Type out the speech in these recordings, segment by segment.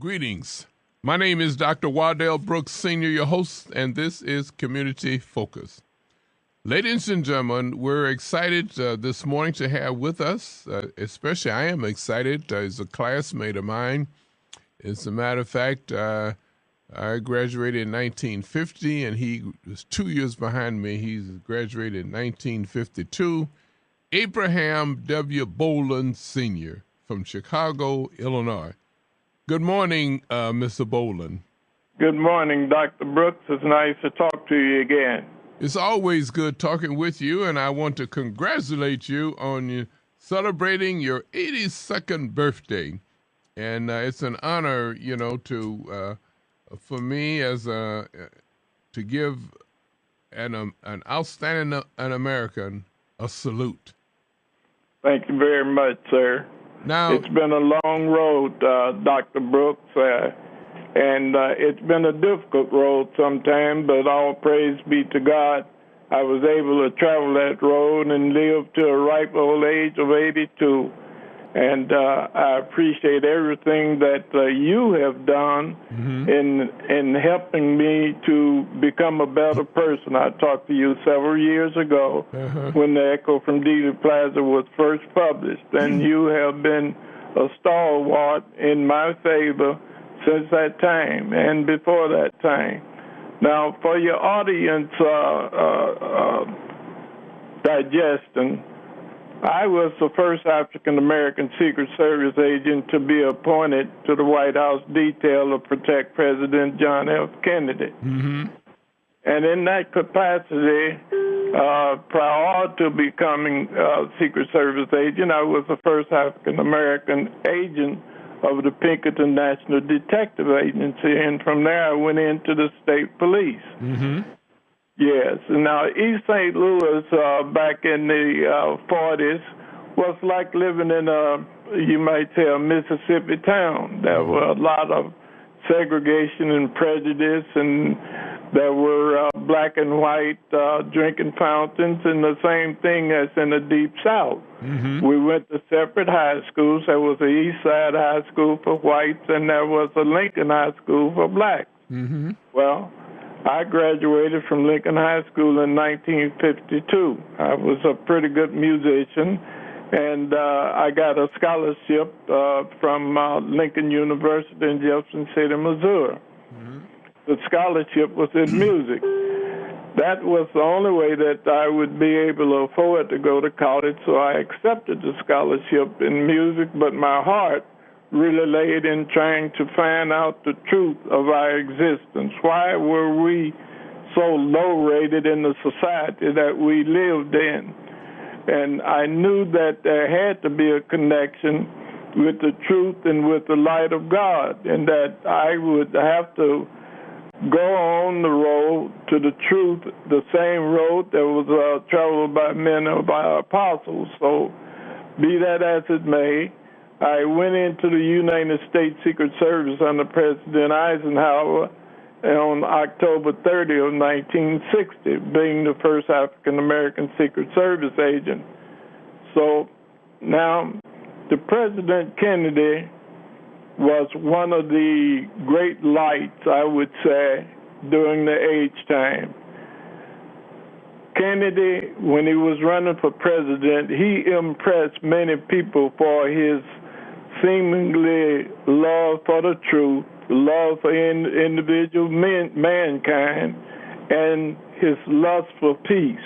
Greetings. My name is Dr. Waddell Brooks, Sr., your host, and this is Community Focus. Ladies and gentlemen, we're excited this morning to have with us, especially I am excited, he's a classmate of mine. As a matter of fact, I graduated in 1950, and he was 2 years behind me. He's graduated in 1952. Abraham W. Bolden, Sr. from Chicago, Illinois. Good morning, Mr. Bolden. Good morning, Dr. Brooks. It's nice to talk to you again. It's always good talking with you, and I want to congratulate you on celebrating your 82nd birthday. And it's an honor, to for me to give an outstanding American a salute. Thank you very much, sir. Now, it's been a long road, Dr. Brooks, and it's been a difficult road sometimes, but all praise be to God. I was able to travel that road and live to a ripe old age of 82. And I appreciate everything that you have done in helping me to become a better person. I talked to you several years ago when the Echo from Dealey Plaza was first published, and you have been a stalwart in my favor since that time and before that time. Now, for your audience digestion, I was the first African-American Secret Service agent to be appointed to the White House detail to protect President John F. Kennedy. And in that capacity, prior to becoming a Secret Service agent, I was the first African-American agent of the Pinkerton National Detective Agency, and from there I went into the state police. Yes. Now, East St. Louis back in the 40s was like living in you might say, a Mississippi town. There were a lot of segregation and prejudice, and there were black and white drinking fountains, and the same thing as in the Deep South. We went to separate high schools. There was a East Side High School for whites, and there was a Lincoln High School for blacks. Well, I graduated from Lincoln High School in 1952. I was a pretty good musician, and I got a scholarship from Lincoln University in Jefferson City, Missouri. The scholarship was in music. That was the only way that I would be able to afford to go to college, so I accepted the scholarship in music, but my heart really laid in trying to find out the truth of our existence. Why were we so low-rated in the society that we lived in? And I knew that there had to be a connection with the truth and with the light of God, and that I would have to go on the road to the truth, the same road that was traveled by men of our apostles. So be that as it may, I went into the United States Secret Service under President Eisenhower on October 30 of 1960, being the first African-American Secret Service agent. So now, the President Kennedy was one of the great lights, I would say, during the age time. Kennedy, when he was running for president, he impressed many people for his seemingly love for the truth, love for individual mankind, and his lust for peace.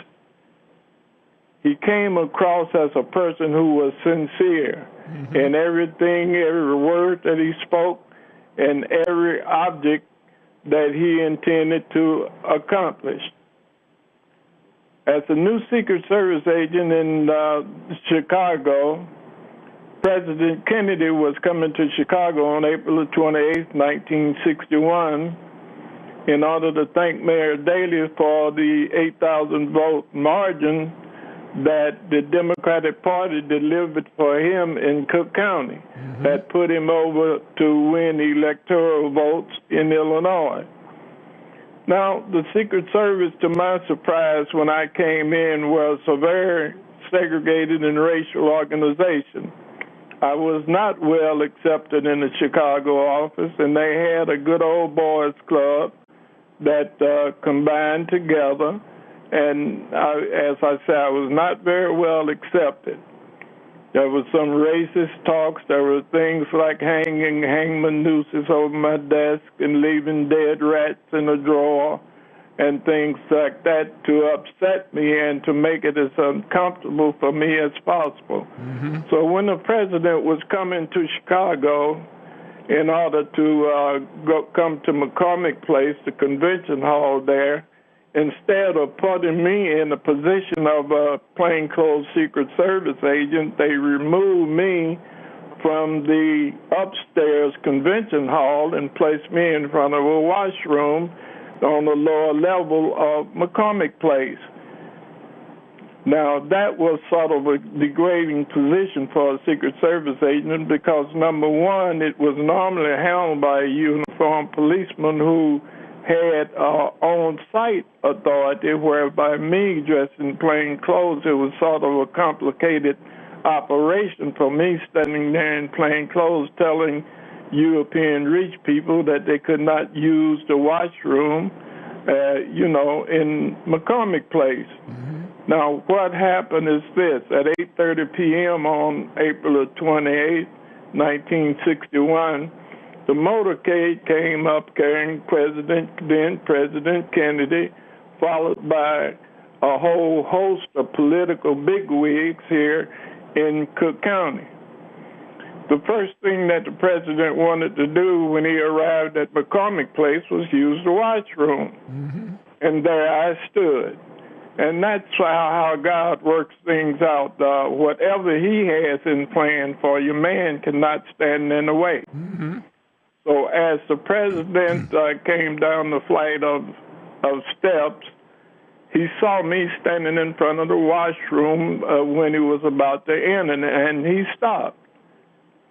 He came across as a person who was sincere in everything, every word that he spoke, and every object that he intended to accomplish. As a new Secret Service agent in Chicago, President Kennedy was coming to Chicago on April 28, 1961, in order to thank Mayor Daley for the 8,000 vote margin that the Democratic Party delivered for him in Cook County, that put him over to win electoral votes in Illinois. Now, the Secret Service, to my surprise, when I came in, was a very segregated and racial organization. I was not well accepted in the Chicago office, and they had a good old boys club that combined together. And as I said, I was not very well accepted. There was some racist talks. There were things like hanging hangman nooses over my desk and leaving dead rats in a drawer and things like that to upset me and to make it as uncomfortable for me as possible. Mm-hmm. So when the president was coming to Chicago in order to come to McCormick Place, the convention hall there, instead of putting me in the position of a plainclothes Secret Service agent, they removed me from the upstairs convention hall and placed me in front of a washroom on the lower level of McCormick Place. Now, that was sort of a degrading position for a Secret Service agent because, number one, it was normally handled by a uniformed policeman who had on-site authority, whereby me dressed in plain clothes, it was sort of a complicated operation for me standing there in plain clothes telling European rich people that they could not use the washroom, in McCormick Place. Mm-hmm. Now, what happened is this. At 8:30 p.m. on April 28, 1961, the motorcade came up carrying then President Kennedy, followed by a whole host of political bigwigs here in Cook County. The first thing that the president wanted to do when he arrived at McCormick Place was use the washroom. Mm-hmm. And there I stood. And that's how God works things out. Whatever he has in plan for you, man cannot stand in the way. Mm-hmm. So as the president came down the flight of steps, he saw me standing in front of the washroom when he was about to enter, and he stopped,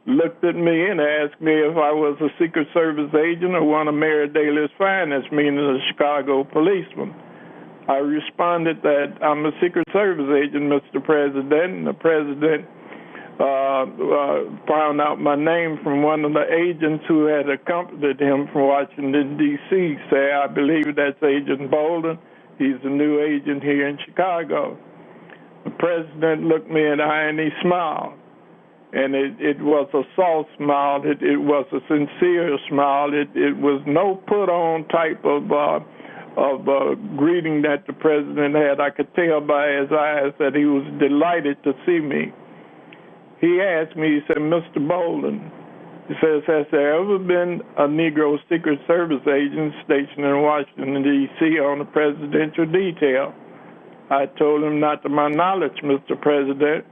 looked at me, and asked me if I was a Secret Service agent or one of Mayor Daley's finest, meaning a Chicago policeman. I responded that I'm a Secret Service agent, Mr. President, and the president found out my name from one of the agents who had accompanied him from Washington, D.C., say, I believe that's Agent Bolden. He's a new agent here in Chicago. The president looked me in the eye and he smiled. And it was a soft smile. It was a sincere smile. It was no put-on type of greeting that the president had. I could tell by his eyes that he was delighted to see me. He asked me, he said, Mr. Bolden, he says, has there ever been a Negro Secret Service agent stationed in Washington, D.C. on the presidential detail? I told him, not to my knowledge, Mr. President.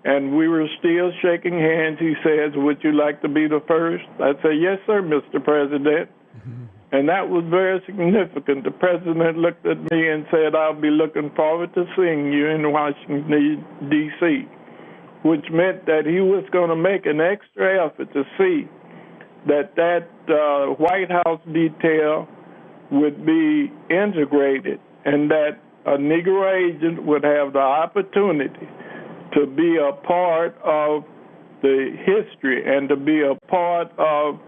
And we were still shaking hands. He says, would you like to be the first? I said, yes, sir, Mr. President. Mm-hmm. And that was very significant. The president looked at me and said, I'll be looking forward to seeing you in Washington, D.C., which meant that he was going to make an extra effort to see that White House detail would be integrated and that a Negro agent would have the opportunity to be a part of the history and to be a part of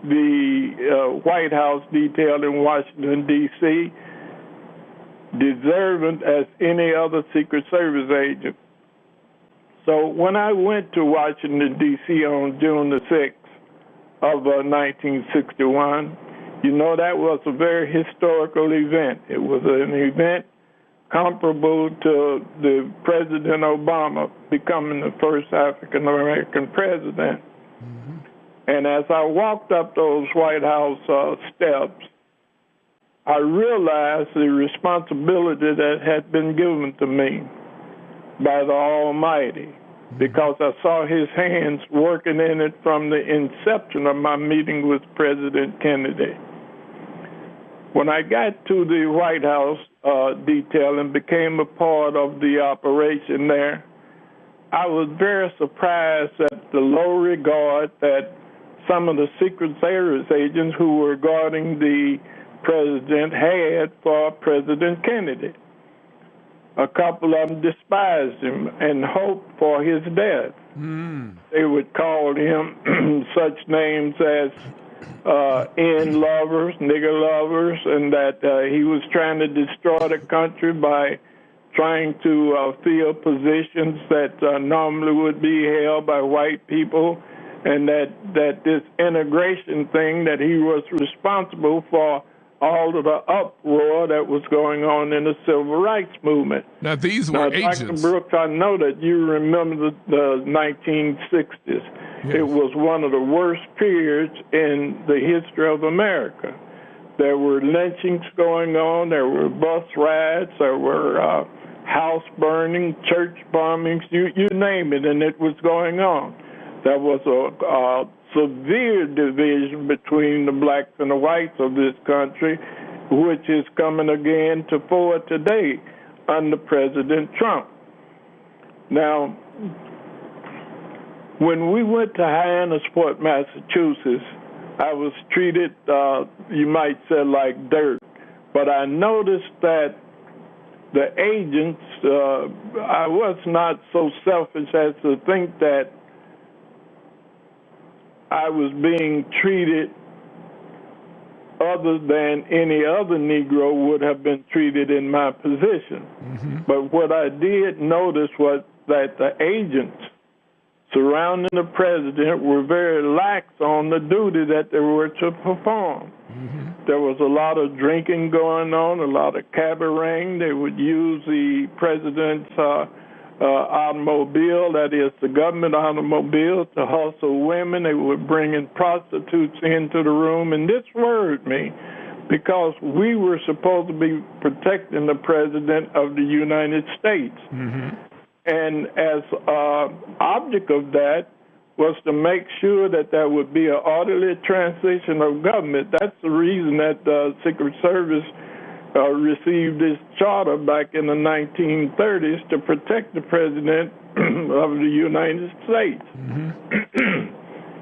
the White House detail in Washington, D.C., deserving as any other Secret Service agent. So when I went to Washington, D.C. on June the 6th of 1961, that was a very historical event. It was an event comparable to the President Obama becoming the first African-American president. Mm-hmm. And as I walked up those White House steps, I realized the responsibility that had been given to me by the Almighty, because I saw his hands working in it from the inception of my meeting with President Kennedy. When I got to the White House detail and became a part of the operation there, I was very surprised at the low regard that some of the Secret Service agents who were guarding the president had for President Kennedy. A couple of them despised him and hoped for his death. They would call him such names as N lovers, nigger lovers, and that he was trying to destroy the country by trying to fill positions that normally would be held by white people, and that this integration thing, that he was responsible for all of the uproar that was going on in the civil rights movement. Now, these Now, were Dr. agents. Brooks, I know that you remember the 1960s. Yes. It was one of the worst periods in the history of America. There were lynchings going on. There were bus riots. There were house burning, church bombings, you name it, and it was going on. There was a severe division between the blacks and the whites of this country, which is coming again to fore today under President Trump. Now, when we went to Hyannisport, Massachusetts, I was treated, you might say, like dirt. But I noticed that the agents, I was not so selfish as to think that I was being treated other than any other Negro would have been treated in my position. But what I did notice was that the agents surrounding the president were very lax on the duty that they were to perform. There was a lot of drinking going on, a lot of cabareting. They would use the president's automobile, that is the government automobile, to hustle women. They were bringing prostitutes into the room, and this worried me because we were supposed to be protecting the president of the United States. And as object of that was to make sure that there would be an orderly transition of government. That's the reason that the Secret Service received this charter back in the 1930s to protect the president of the United States.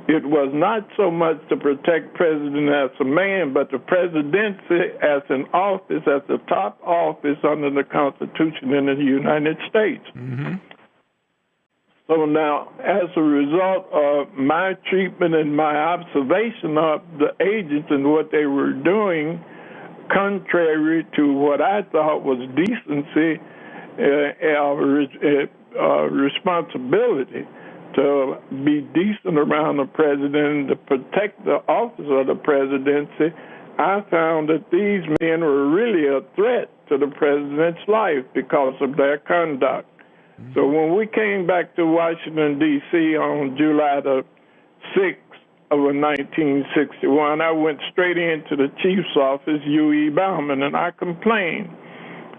It was not so much to protect president as a man, but the presidency as an office, as the top office under the Constitution in the United States. So now, as a result of my treatment and my observation of the agents and what they were doing, contrary to what I thought was decency, responsibility to be decent around the president and to protect the office of the presidency, I found that these men were really a threat to the president's life because of their conduct. So when we came back to Washington, D.C. on July the 6th of 1961, I went straight into the chief's office, U.E. Bauman, and I complained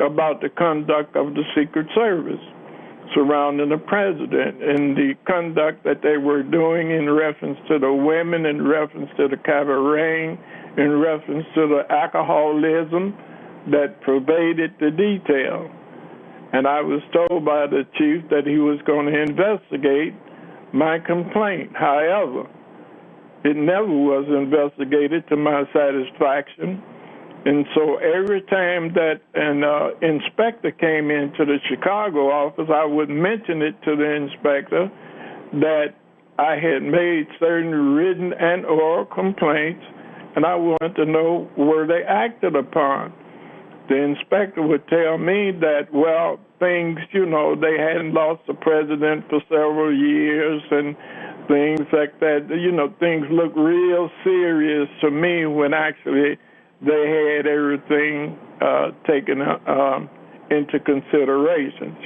about the conduct of the Secret Service surrounding the president and the conduct that they were doing in reference to the women, in reference to the cabaret, in reference to the alcoholism that pervaded the detail. And I was told by the chief that he was going to investigate my complaint. However, it never was investigated to my satisfaction. And so every time that an inspector came into the Chicago office, I would mention it to the inspector that I had made certain written and oral complaints, and I wanted to know were they acted upon. The inspector would tell me that, well, things, they hadn't lost the president for several years and things like that. Things look real serious to me when actually they had everything taken into consideration.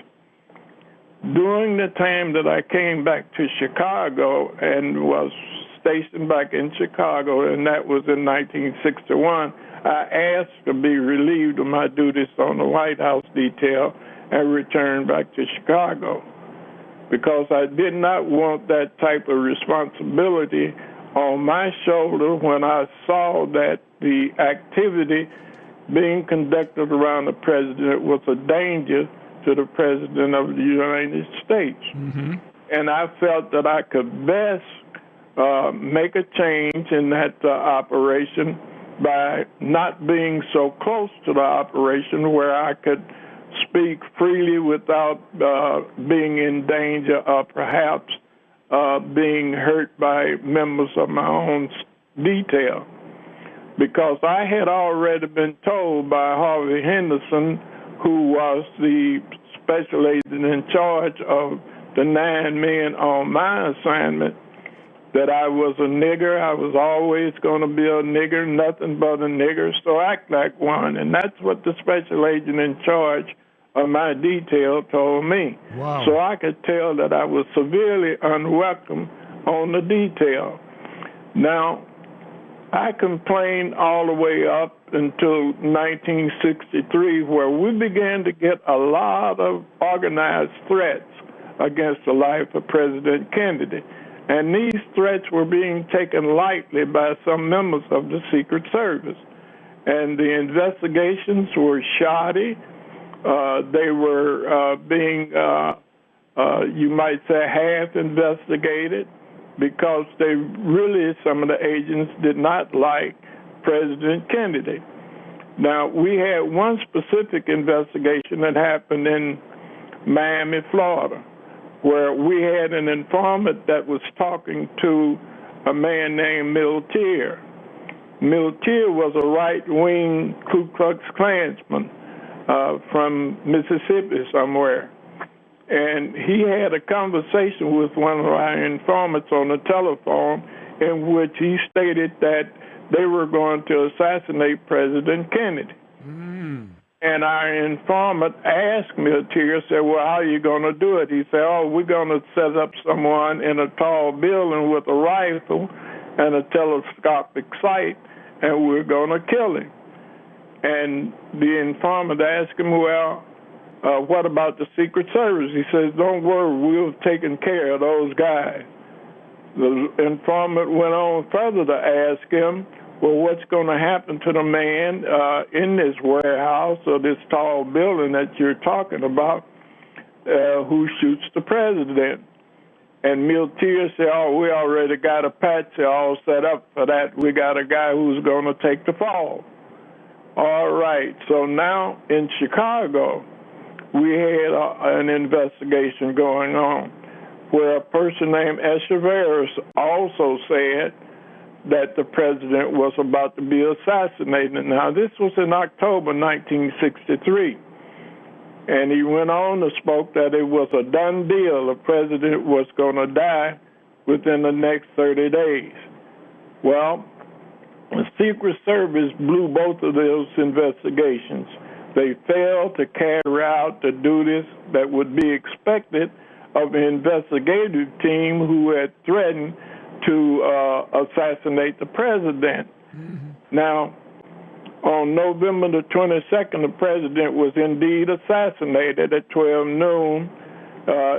During the time that I came back to Chicago and was stationed back in Chicago, and that was in 1961, I asked to be relieved of my duties on the White House detail and returned back to Chicago because I did not want that type of responsibility on my shoulder when I saw that the activity being conducted around the president was a danger to the president of the United States. And I felt that I could best make a change in that operation by not being so close to the operation where I could speak freely without being in danger of perhaps being hurt by members of my own detail. Because I had already been told by Harvey Henderson, who was the special agent in charge of the 9 men on my assignment, that I was a nigger. I was always going to be a nigger, nothing but a nigger, so act like one. And that's what the special agent in charge of my detail told me. Wow. So I could tell that I was severely unwelcome on the detail. Now, I complained all the way up until 1963, where we began to get a lot of organized threats against the life of President Kennedy. And these threats were being taken lightly by some members of the Secret Service. And the investigations were shoddy. They were being, you might say, half investigated, because they really, some of the agents did not like President Kennedy. Now, we had one specific investigation that happened in Miami, Florida, where we had an informant that was talking to a man named Miltier. Miltier was a right-wing Ku Klux Klansman from Mississippi somewhere. And he had a conversation with one of our informants on the telephone in which he stated that they were going to assassinate President Kennedy. And our informant asked Miltier, said, well, how are you going to do it? He said, oh, we're going to set up someone in a tall building with a rifle and a telescopic sight, and we're going to kill him. And the informant asked him, well, what about the Secret Service? He says, don't worry, we've taken care of those guys. The informant went on further to ask him, well, what's going to happen to the man in this warehouse or this tall building that you're talking about who shoots the president? And Miltier said, oh, we already got a patsy all set up for that. We got a guy who's going to take the fall. All right, so now in Chicago, we had an investigation going on where a person named Echeverris also said that the president was about to be assassinated. Now, this was in October 1963. And he went on to spoke that it was a done deal. The president was going to die within the next 30 days. Well, the Secret Service blew both of those investigations. They failed to carry out the duties that would be expected of an investigative team who had threatened to assassinate the president. Now, on November the 22nd, the president was indeed assassinated at 12 noon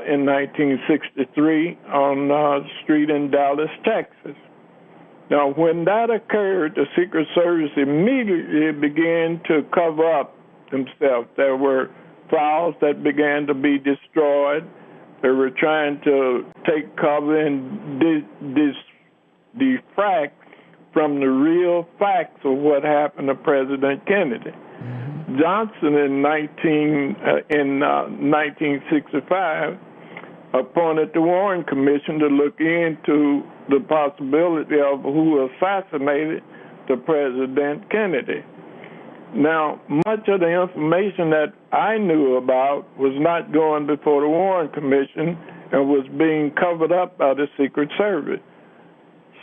in 1963 on a street in Dallas, Texas. Now, when that occurred, the Secret Service immediately began to cover up themselves. There were files that began to be destroyed. They were trying to take cover and defract from the real facts of what happened to President Kennedy. Johnson in 1965 appointed the Warren Commission to look into the possibility of who assassinated the President Kennedy. Now, much of the information that I knew about was not going before the Warren Commission and was being covered up by the Secret Service.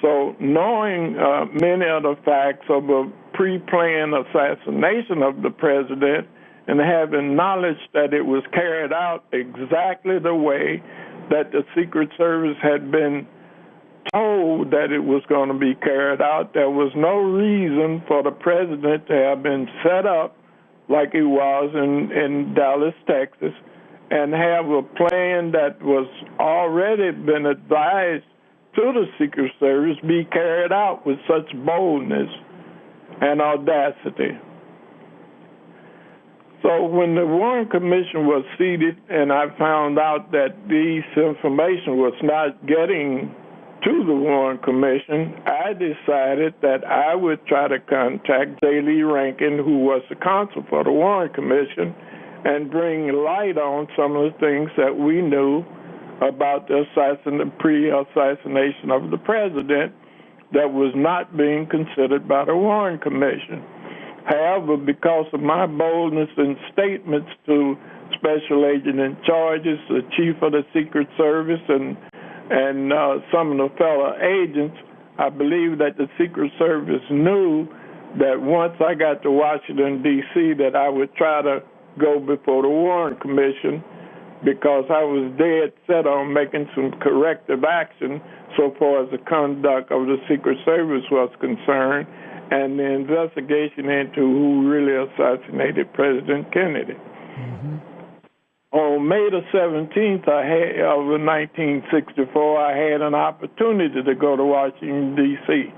So knowing many of the facts of a pre-planned assassination of the president and having knowledge that it was carried out exactly the way that the Secret Service had been told that it was going to be carried out, there was no reason for the president to have been set up like he was in Dallas, Texas, and have a plan that was already been advised to the Secret Service be carried out with such boldness and audacity. So when the Warren Commission was seated and I found out that this information was not getting to the Warren Commission, I decided that I would try to contact J. Lee Rankin, who was the counsel for the Warren Commission, and bring light on some of the things that we knew about the pre-assassination of the president that was not being considered by the Warren Commission. However, because of my boldness in statements to special agent in charges, the chief of the Secret Service, and some of the fellow agents, I believe that the Secret Service knew that once I got to Washington, D.C., that I would try to go before the Warren Commission, because I was dead set on making some corrective action so far as the conduct of the Secret Service was concerned, and the investigation into who really assassinated President Kennedy. Mm-hmm. On May the 17th of 1964, I had an opportunity to go to Washington, D.C.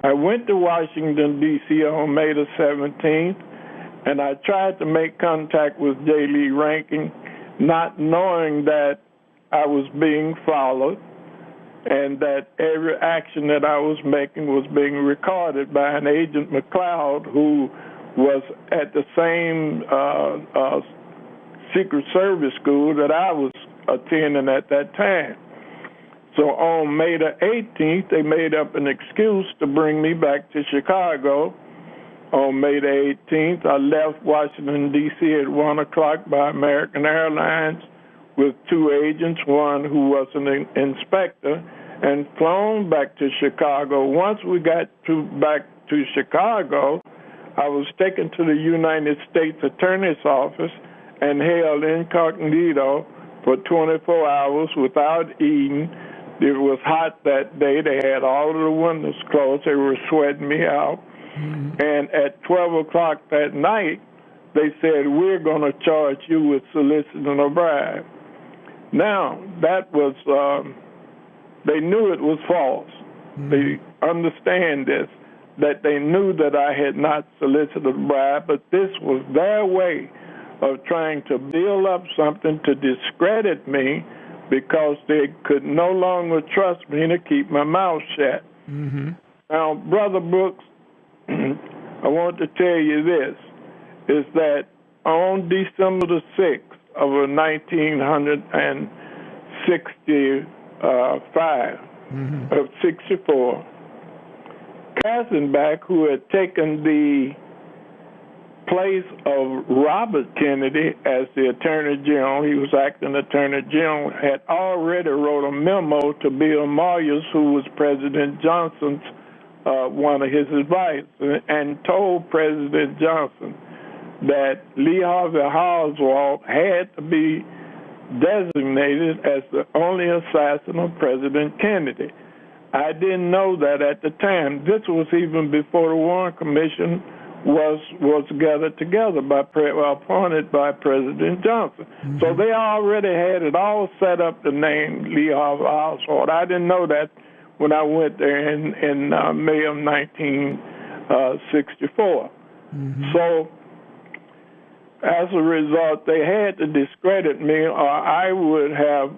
I went to Washington, D.C. on May the 17th, and I tried to make contact with J. Lee Rankin, not knowing that I was being followed and that every action that I was making was being recorded by an Agent McLeod, who was at the same Secret Service school that I was attending at that time. So on May the 18th, they made up an excuse to bring me back to Chicago. On May the 18th, I left Washington, D.C. at 1 o'clock by American Airlines with two agents, one who was an inspector, and flown back to Chicago. Once we got back to Chicago, I was taken to the United States Attorney's Office and held incognito for 24 hours without eating. It was hot that day. They had all of the windows closed. They were sweating me out. Mm-hmm. And at 12 o'clock that night, they said, we're going to charge you with soliciting a bribe. Now, that was, they knew it was false. Mm-hmm. They understand this, that they knew that I had not solicited a bribe, but this was their way of trying to build up something to discredit me, because they could no longer trust me to keep my mouth shut. Mm-hmm. Now, Brother Brooks, I want to tell you this, is that on December the 6th of 1964, Katzenbach, who had taken the place of Robert Kennedy as the Attorney General, he was acting Attorney General, had already wrote a memo to Bill Moyers, who was President Johnson's one of his advisors, and told President Johnson that Lee Harvey Oswald had to be designated as the only assassin of President Kennedy. I didn't know that at the time. This was even before the Warren Commission was gathered together appointed by President Johnson. Mm-hmm. So they already had it all set up to name Lee Harvey Oswald. I didn't know that when I went there in May of 1964. Mm-hmm. So as a result, they had to discredit me, or I would have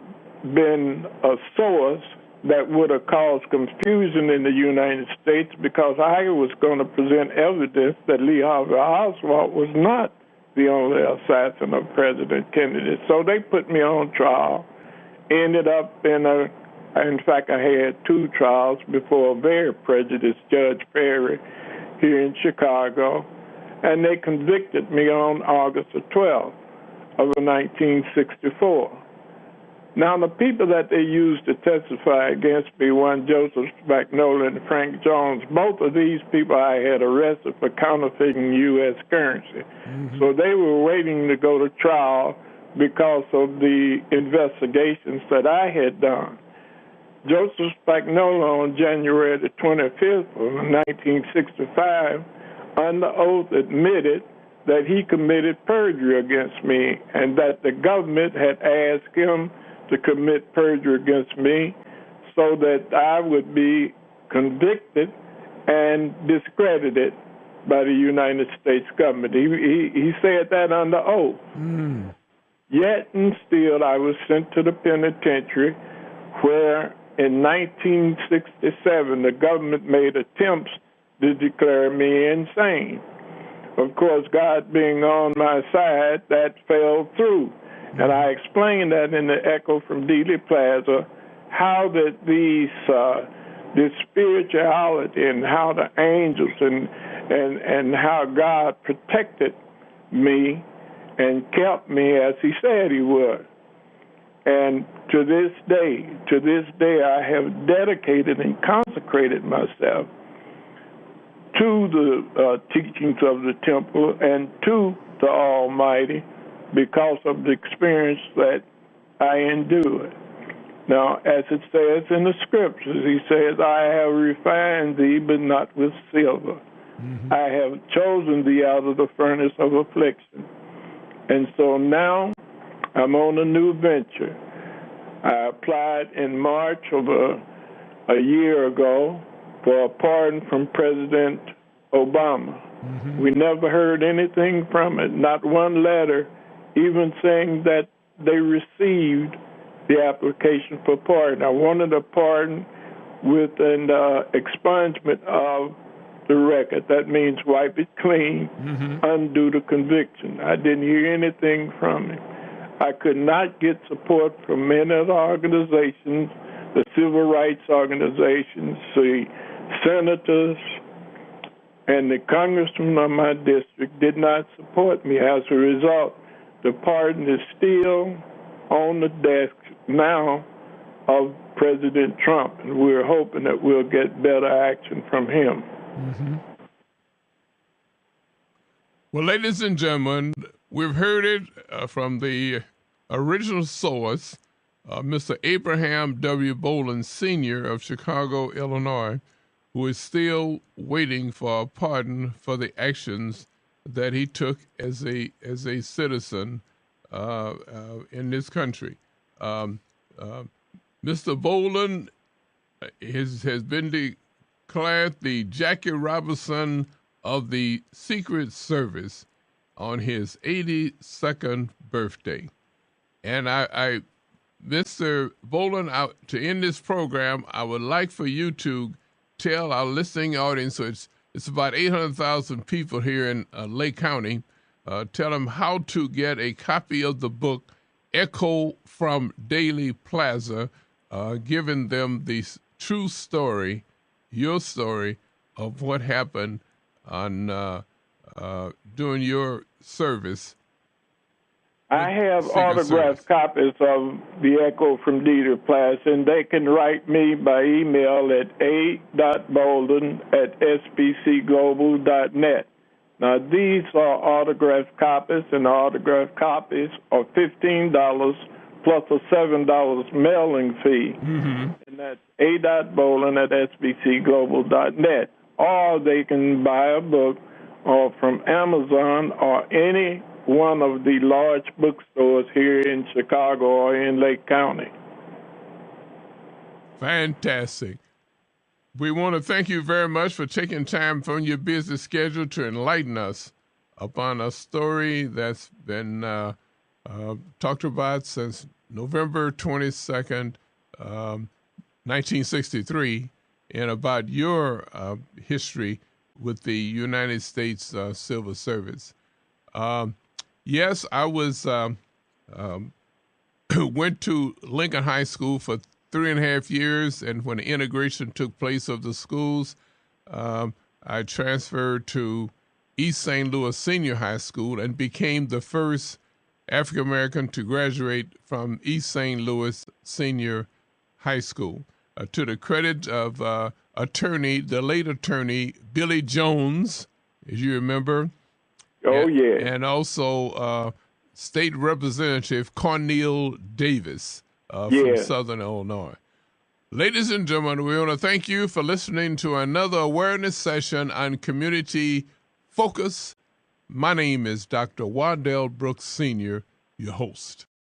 been a source that would have caused confusion in the United States, because I was going to present evidence that Lee Harvey Oswald was not the only assassin of President Kennedy. So they put me on trial, ended up in fact, I had two trials before a very prejudiced Judge Perry here in Chicago, and they convicted me on August the 12th of 1964. Now, the people that they used to testify against me, one Joseph Spagnola and Frank Jones, both of these people I had arrested for counterfeiting U.S. currency. Mm-hmm. So they were waiting to go to trial because of the investigations that I had done. Joseph Spagnola, on January the 25th of 1965, under oath admitted that he committed perjury against me, and that the government had asked him to commit perjury against me so that I would be convicted and discredited by the United States government. He said that under oath. Mm. Yet and still I was sent to the penitentiary, where in 1967 the government made attempts to declare me insane. of course, God being on my side, that fell through. And I explained that in the Echo from Dealey Plaza, how that this spirituality and how the angels and how God protected me and kept me as he said he would. And to this day, I have dedicated and consecrated myself to the teachings of the temple and to the Almighty because of the experience that I endured. Now, as it says in the scriptures, he says, I have refined thee, but not with silver. Mm-hmm. I have chosen thee out of the furnace of affliction. And so now I'm on a new venture. I applied in March of a year ago for a pardon from President Obama. Mm-hmm. We never heard anything from it, not one letter, even saying that they received the application for pardon. I wanted a pardon with an expungement of the record. That means wipe it clean, undo the conviction. I didn't hear anything from him. I could not get support from many of the organizations, the civil rights organizations, the senators, and the congressmen of my district did not support me. As a result, the pardon is still on the desk now of President Trump, and we're hoping that we'll get better action from him. Mm-hmm. Well, ladies and gentlemen, we've heard it from the original source, Mr. Abraham W. Bolden, Sr. of Chicago, Illinois, who is still waiting for a pardon for the actions that he took as a citizen in this country. Mr. Bolden has been declared the Jackie Robinson of the Secret Service on his 82nd birthday. And I Mr. Bolden, to end this program, I would like for you to tell our listening audience, so it's about 800,000 people here in Lake County, tell them how to get a copy of the book, Echo from Dealey Plaza, giving them the true story, your story, of what happened on during your service. I have autographed copies of the Echo from Dealey Plaza, and they can write me by email at a.bolden@sbcglobal.net. Now, these are autographed copies, and autographed copies are $15 plus a $7 mailing fee. Mm-hmm. And that's a.bolden@sbcglobal.net. Or they can buy a book or from Amazon or any one of the large bookstores here in Chicago or in Lake County. Fantastic. We want to thank you very much for taking time from your busy schedule to enlighten us upon a story that's been talked about since November 22nd, 1963, and about your history with the United States Civil Service. Yes, I went to Lincoln High School for 3.5 years, and when the integration took place of the schools, I transferred to East St. Louis Senior High School and became the first African American to graduate from East St. Louis Senior High School. To the credit of the late attorney Billy Jones, as you remember. Oh, yeah. And also State Representative Cornel Davis from Southern Illinois. Ladies and gentlemen, we want to thank you for listening to another awareness session on Community Focus. My name is Dr. Waddell Brooks, Sr., your host.